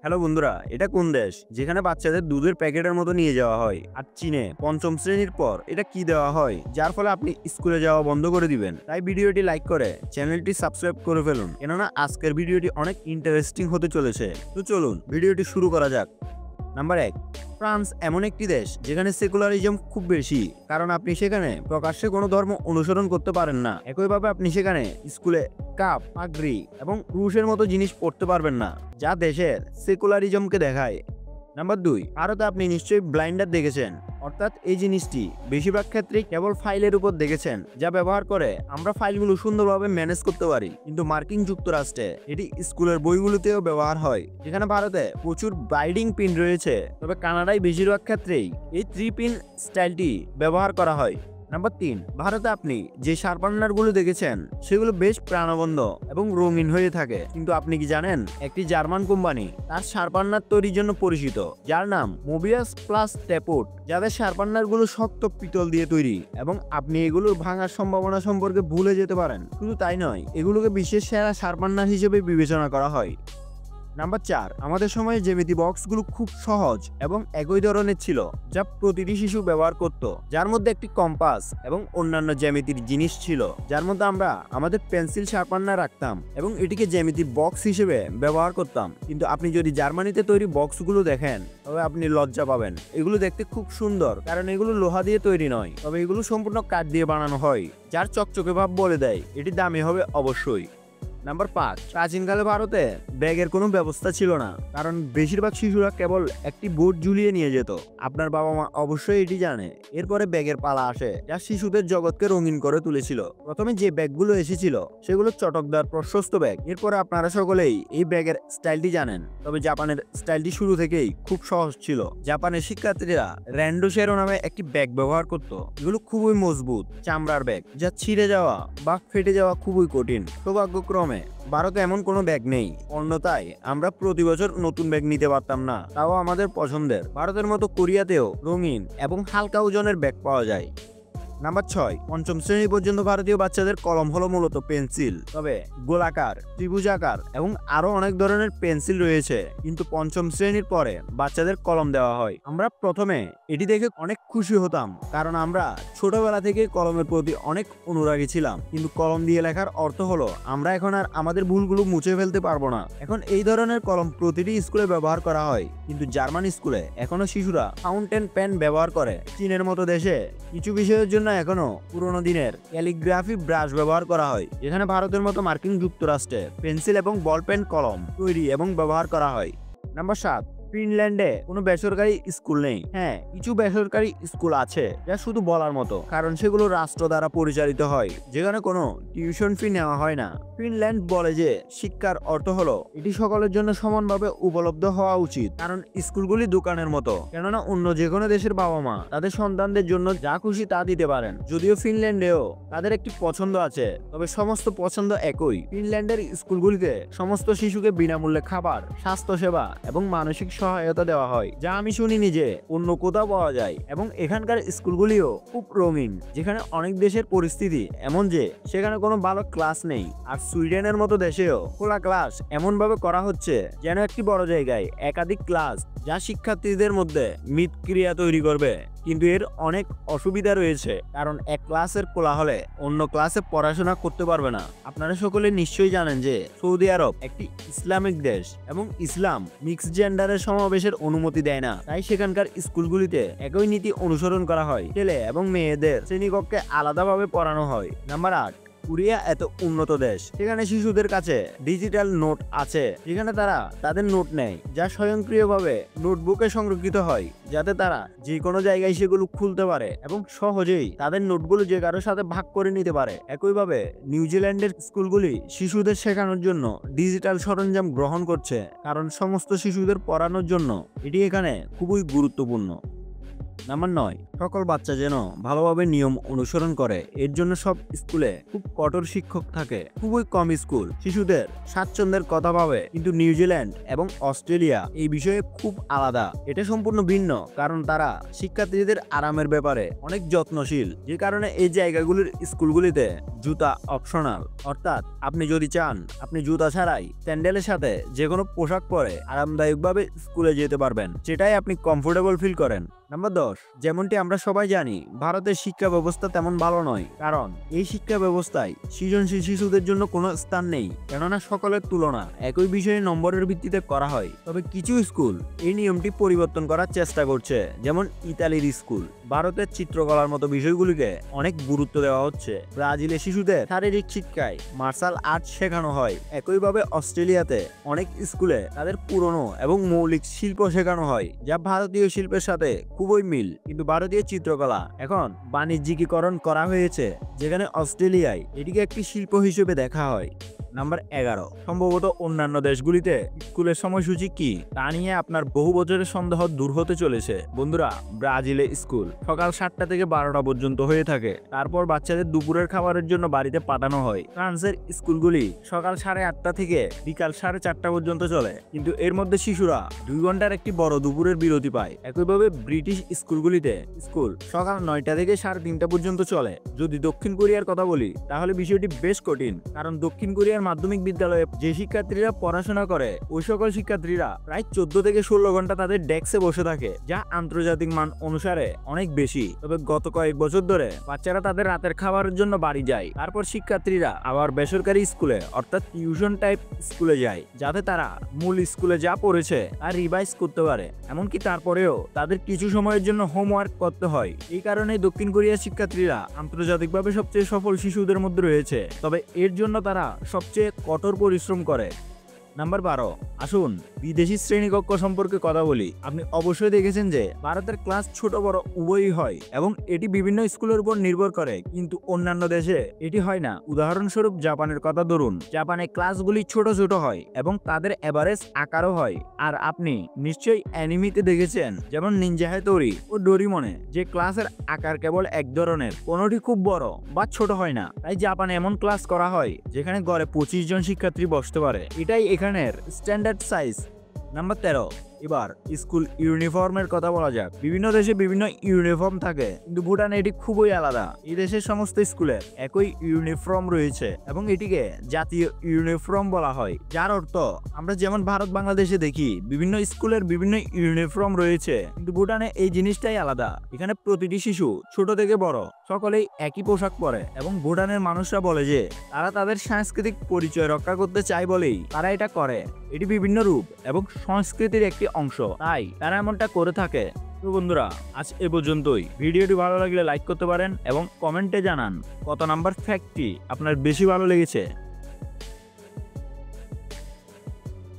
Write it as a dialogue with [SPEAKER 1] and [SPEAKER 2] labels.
[SPEAKER 1] Hello বন্ধুরা, এটা কোন দেশ যেখানে বাচ্চাদের দুধের প্যাকেটের মতো নিয়ে যাওয়া হয়? আর চীনে পঞ্চম শ্রেণীর পর এটা কি দেওয়া হয় যার ফলে আপনি স্কুলে যাওয়া বন্ধ করে দিবেন? তাই ভিডিওটি লাইক করে চ্যানেলটি সাবস্ক্রাইব করে ফেলুন, কেননা আজকের ভিডিওটি অনেক ইন্টারেস্টিং হতে চলেছে। তো চলুন ভিডিওটি শুরু করা যাক। নাম্বার 1, ফ্রান্স এমন একটি দেশ যেখানে সেকুলারিজম খুব বেশি, কারণ আপনি সেখানে প্রকাশ্যে কোনো ধর্ম অনুসরণ করতে পারেন না। একইভাবে আপনি সেখানে স্কুলে কাপ, পাগড়ি এবং ক্রুশের মতো জিনিস পড়তে পারবেন না, যা দেশের সেকুলারিজমকে দেখায়। নাম্বার 2, ভারতে আপনি নিশ্চয়ই ব্লাইন্ডার দেখেছেন, অর্থাৎ এই জিনিসটি বেশিরভাগ ক্ষেত্রে কেবল ফাইলের উপর দেখেছেন, যা ব্যবহার করে আমরা ফাইলগুলো সুন্দরভাবে ম্যানেজ করতে পারি। কিন্তু মার্কিন যুক্তরাষ্ট্রে এটি স্কুলের বইগুলোতেও ব্যবহার হয়। যেখানে ভারতে প্রচুর বাইডিং পিন রয়েছে, তবে কানাডায় বেশিরভাগ ক্ষেত্রেই এই 3 পিন স্টাইলটি ব্যবহার করা হয়। নাম্বার 3, ভারতে আপনি যে শার্পনারগুলো দেখেছেন সেগুলো বেশ প্রাণবন্ত এবং রঙিন হয়ে থাকে, কিন্তু আপনি কি জানেন একটি জার্মান কোম্পানি তার শার্পনার তৈরির জন্য পরিচিত, যার নাম মোবিয়াস প্লাস টেপোট, যাদের শার্পনারগুলো শক্ত পিতল দিয়ে তৈরি এবং আপনি এগুলোর ভাঙার সম্ভাবনা সম্পর্কে ভুলে যেতে পারেন। শুধু তাই নয়, এগুলোকে বিশ্বের সেরা শার্পনার হিসেবে বিবেচনা করা হয়। নাম্বার 4, আমাদের সময়ে জ্যামিতি বক্সগুলো খুব সহজ এবং একই ধরনের ছিল, যা প্রতিটি শিশু ব্যবহার করত, যার মধ্যে একটি কম্পাস এবং অন্যান্য জ্যামিতির জিনিস ছিল, যার মধ্যে আমরা আমাদের পেন্সিল শার্পনার রাখতাম এবং এটিকে জ্যামিতি বক্স হিসেবে ব্যবহার করতাম। কিন্তু আপনি যদি জার্মানিতে তৈরি বক্সগুলো দেখেন, তবে আপনি লজ্জা পাবেন। এগুলো দেখতে খুব সুন্দর, কারণ এগুলো লোহা দিয়ে তৈরি নয়, তবে এগুলো সম্পূর্ণ কাঠ দিয়ে বানানো হয়, যার চকচকে ভাব বলে দেয় এটি দামি হবে অবশ্যই। নাম্বার 5, প্রাচীনকালে ভারতে ব্যাগের কোনো ব্যবস্থা ছিল না, কারণ বেশিরভাগ শিশুরা কেবল একটি বোর্ড ঝুলিয়ে নিয়ে যেত। আপনার বাবা মা অবশ্যই এটি জানে। এরপরে ব্যাগের পালা আসে, যা শিশুদের জগৎকে রঙিন করে তুলেছিল। প্রথমে যে ব্যাগগুলো এসেছিল সেগুলো চটকদার প্রশস্ত ব্যাগ। এরপরে আপনারা সকলেই এই ব্যাগের স্টাইলটি জানেন, তবে জাপানের স্টাইলটি শুরু থেকেই খুব সহজ ছিল। জাপানের শিক্ষার্থীরা র্যান্ডোশেরো নামে একটি ব্যাগ ব্যবহার করত। এগুলো খুবই মজবুত চামড়ার ব্যাগ, যা ছিঁড়ে যাওয়া বা ফেটে যাওয়া খুবই কঠিন। সৌভাগ্যক্রমে ভারতে এমন কোনো ব্যাগ নেই, অন্যথায় আমরা প্রতি বছর নতুন ব্যাগ নিতে পারতাম না, তাও আমাদের পছন্দের। ভারতের মতো কোরিয়াতেও রঙিন এবং হালকা ওজনের ব্যাগ পাওয়া যায়। নাম্বার 6, পঞ্চম শ্রেণী পর্যন্ত ভারতীয় বাচ্চাদের কলম হলো মূলত পেন্সিল, তবে গোলাকার, ত্রিভুজাকার এবং আরো অনেক ধরনের পেন্সিল রয়েছে। কিন্তু পঞ্চম শ্রেণীর পরে বাচ্চাদের কলম দেওয়া হয়। আমরা প্রথমে এটি দেখে অনেক খুশি হতাম, কারণ আমরা ছোটবেলা থেকে কলমের প্রতি অনেক অনুরাগী ছিলাম। কিন্তু কলম দিয়ে লেখার অর্থ হলো আমরা এখন আর আমাদের ভুলগুলো মুছে ফেলতে পারবো না। এখন এই ধরনের কলম প্রতিটি স্কুলে ব্যবহার করা হয়, কিন্তু জার্মান স্কুলে এখনো শিশুরা ফাউন্টেন পেন ব্যবহার করে। চীনের মতো দেশে কিছু বিষয়ের জন্য এখনো পুরোনো দিনের ক্যালিগ্রাফি ব্রাশ ব্যবহার করা হয়, যেখানে ভারতের মতো মার্কিন যুক্তরাষ্ট্রে পেন্সিল এবং বল পেন কলম তৈরি এবং ব্যবহার করা হয়। নাম্বার 7, ফিনল্যান্ডে কোনো বেসরকারি স্কুল নেই। হ্যাঁ, কিছু বেসরকারি স্কুল আছে, যা শুধু বলার মতো, কারণ সেগুলো রাষ্ট্র দ্বারা পরিচালিত হয়, যেখানে কোনো টিউশন ফি নেওয়া হয় না। ফিনল্যান্ড বলে যে শিক্ষার অর্থ হলো এটি সকলের জন্য সমানভাবে উপলব্ধ হওয়া উচিত, কারণ স্কুলগুলি দোকানের মতো। কেননা অন্য যে কোনো দেশের বাবা মা তাদের সন্তানদের জন্য যা খুশি তা দিতে পারেন। যদিও ফিনল্যান্ডেও তাদের একটি পছন্দ আছে, তবে সমস্ত পছন্দ একই। ফিনল্যান্ডের স্কুলগুলিতে সমস্ত শিশুকে বিনামূল্যে খাবার, স্বাস্থ্যসেবা এবং মানসিক সহায়তা দেওয়া হয়, যা আমি শুনিনি যে অন্য কোথাও পাওয়া যায়। এবং এখানকার স্কুলগুলিও খুব রঙিন, যেখানে অনেক দেশের পরিস্থিতি এমন যে সেখানে কোনো ভালো ক্লাস নেই। আর সুইডেনের মতো দেশেও খোলা ক্লাস এমন ভাবে করা হচ্ছে যেন একটি বড় জায়গায় একাধিক ক্লাস, যা শিক্ষার্থীদের মধ্যে মিথক্রিয়া তৈরি করবে। কিন্তু এর অনেক অসুবিধা রয়েছে, কারণ এক ক্লাসের কোলাহলে অন্য ক্লাসে পড়াশোনা করতে পারবে না। আপনারা সকলে নিশ্চয়ই জানেন যে সৌদি আরব একটি ইসলামিক দেশ এবং ইসলাম মিক্সড জেন্ডারের সমাবেশের অনুমতি দেয় না, তাই সেখানকার স্কুলগুলিতে একই নীতি অনুসরণ করা হয়। ছেলে এবং মেয়েদের শ্রেণীকক্ষে আলাদাভাবে পড়ানো হয়। নাম্বার 8, কোরিয়া এত উন্নত দেশ, সেখানে শিশুদের কাছে ডিজিটাল নোট আছে, যেখানে তারা তাদের নোট নেয়, যা স্বয়ংক্রিয়ভাবে নোটবুকে সংরক্ষিত হয়, যাতে তারা যে কোনো জায়গায় সেগুলো খুলতে পারে এবং সহজেই তাদের নোটগুলো যে কারোর সাথে ভাগ করে নিতে পারে। একইভাবে নিউজিল্যান্ডের স্কুলগুলি শিশুদের শেখানোর জন্য ডিজিটাল সরঞ্জাম গ্রহণ করছে, কারণ সমস্ত শিশুদের পড়ানোর জন্য এটি এখানে খুবই গুরুত্বপূর্ণ। নাম্বার 9, সকল বাচ্চা যেন ভালোভাবে নিয়ম অনুসরণ করে, এর জন্য সব স্কুলে খুব কঠোর শিক্ষক থাকে। খুবই কম স্কুল শিশুদের স্বাচ্ছন্দ্যের কথা ভাবে, কিন্তু নিউজিল্যান্ড এবং অস্ট্রেলিয়া এই বিষয়ে খুব আলাদা। এটা সম্পূর্ণ ভিন্ন, কারণ তারা শিক্ষার্থীদের আরামের ব্যাপারে অনেক যত্নশীল, যে কারণে এই জায়গাগুলির স্কুলগুলিতে জুতা অপশনাল, অর্থাৎ আপনি যদি চান আপনি জুতা ছাড়াই স্যান্ডেলের সাথে যে কোনো পোশাক পরে আরামদায়কভাবে স্কুলে যেতে পারবেন, যেটাই আপনি কমফোর্টেবল ফিল করেন। নাম্বার 10, যেমনটি আমরা সবাই জানি ভারতের শিক্ষা ব্যবস্থা তেমন ভালো নয়, কারণ এই শিক্ষা ব্যবস্থায় সৃজনশীল শিশুদের জন্য কোনো স্থান নেই, কেননা সকলের তুলনা একই বিষয়ে নম্বরের ভিত্তিতে করা হয়। তবে কিছু স্কুল এই নিয়মটি পরিবর্তন করার চেষ্টা করছে, যেমন ইতালির স্কুল। ভারতের চিত্রকলার মতো বিষয়গুলিকে অনেক গুরুত্ব দেওয়া হচ্ছে। ব্রাজিলের শিশুদের শারীরিক শিক্ষায় মার্শাল আর্ট শেখানো হয়। একইভাবে অস্ট্রেলিয়াতে অনেক স্কুলে তাদের পুরনো এবং মৌলিক শিল্প শেখানো হয়, যা ভারতীয় শিল্পের সাথে খুবই মিল। কিন্তু ভারতীয় চিত্রকলা এখন বাণিজ্যিকীকরণ করা হয়েছে, যেখানে অস্ট্রেলিয়ায় এটিকে একটি শিল্প হিসেবে দেখা হয়। নাম্বার 11, সম্ভবত অন্যান্য দেশগুলিতে স্কুলের সময়সূচি কি তা নিয়ে আপনার বহু বছরের সন্দেহ দূর হতে চলেছে। বন্ধুরা, ব্রাজিলে স্কুল সকাল 7টা থেকে 12টা পর্যন্ত হয়ে থাকে, তারপর বাচ্চাদের দুপুরের খাবারের জন্য বাড়িতে পাঠানো হয়। ফ্রান্সের স্কুলগুলি সকাল 8:30 থেকে বিকাল 4:30 পর্যন্ত চলে, কিন্তু এর মধ্যে শিশুরা 2 ঘন্টার একটি বড় দুপুরের বিরতি পায়। একইভাবে ব্রিটিশ স্কুলগুলিতে স্কুল সকাল 9টা থেকে 3:30 পর্যন্ত চলে। যদি দক্ষিণ কোরিয়ার কথা বলি তাহলে বিষয়টি বেশ কঠিন, কারণ দক্ষিণ কোরিয়ার মাধ্যমিক বিদ্যালয়ে যে শিক্ষার্থীরা পড়াশোনা করে ওই সকল শিক্ষার্থীরা প্রায় 14 থেকে 16 ঘন্টা তাদের ডেস্কে বসে থাকে, যা আন্তর্জাতিক মান অনুসারে অনেক বেশি। তবে গত কয়েক বছর ধরে বাচ্চারা তাদের রাতের খাবারের জন্য বাড়ি যায়, তারপর শিক্ষার্থীরা আবার বেসরকারি স্কুলে অর্থাৎ টিউশন টাইপ স্কুলে যায়, যাতে তারা মূল স্কুলে যা পড়েছে তা রিভাইজ করতে পারে। এমনকি তারপরেও তাদের কিছু সময়ের জন্য হোমওয়ার্ক করতে হয়। এই কারণে দক্ষিণ কোরিয়ার শিক্ষার্থীরা আন্তর্জাতিকভাবে সবচেয়ে সফল শিশুদের মধ্যে রয়েছে, তবে এর জন্য তারা সবচেয়ে কঠোর পরিশ্রম করে। নাম্বার 12, আসুন বিদেশি শ্রেণীকক্ষ সম্পর্কে কথা বলি। আপনি অবশ্যই দেখেছেন যে ভারতের ক্লাস ছোট বড় উভয়ই হয় এবং এটি বিভিন্ন স্কুলের উপর নির্ভর করে, কিন্তু অন্যান্য দেশে এটি হয় না। উদাহরণস্বরূপ জাপানের কথা ধরুন, জাপানে ক্লাসগুলি ছোট ছোট হয় এবং তাদের এভারেজ আকারও হয়। আর আপনি নিশ্চয়ই অ্যানিমিতে দেখেছেন, যেমন নিনজা হাতোরি ও ডোরিমনে, যে ক্লাসের আকার কেবল এক ধরনের, কোনোটি খুব বড় বা ছোট হয় না। তাই জাপানে এমন ক্লাস করা হয় যেখানে গড়ে 25 জন শিক্ষার্থী বসতে পারে, এটাই এখানের স্ট্যান্ডার্ড সাইজ। নাম্বার 13, এবার স্কুল ইউনিফর্মের কথা বলা যাক। বিভিন্ন দেশে বিভিন্ন ইউনিফর্ম থাকে, কিন্তু ভুটানে এটি খুবই আলাদা। এই দেশের সমস্ত স্কুলে একই ইউনিফর্ম রয়েছে এবং এটিকে জাতীয় ইউনিফর্ম বলা হয়, যার অর্থ আমরা যেমন ভারত বাংলাদেশে দেখি বিভিন্ন স্কুলের বিভিন্ন ইউনিফর্ম রয়েছে, কিন্তু ভুটানে এই জিনিসটাই আলাদা। এখানে প্রতিটি শিশু ছোট থেকে বড় সকলেই একই পোশাক পরে এবং ভুটানের মানুষরা বলে যে তারা তাদের সাংস্কৃতিক পরিচয় রক্ষা করতে চায় বলেই তারা এটা করে। এটি বিভিন্ন রূপ এবং সংস্কৃতির একটি অংশ, তাই তারা এমনটা করে থাকে। তো বন্ধুরা, আজ এ পর্যন্তই। ভিডিওটি ভালো লাগলে লাইক করতে পারেন এবং কমেন্টে জানান কত নাম্বার ফ্যাক্টটি আপনার বেশি ভালো লেগেছে।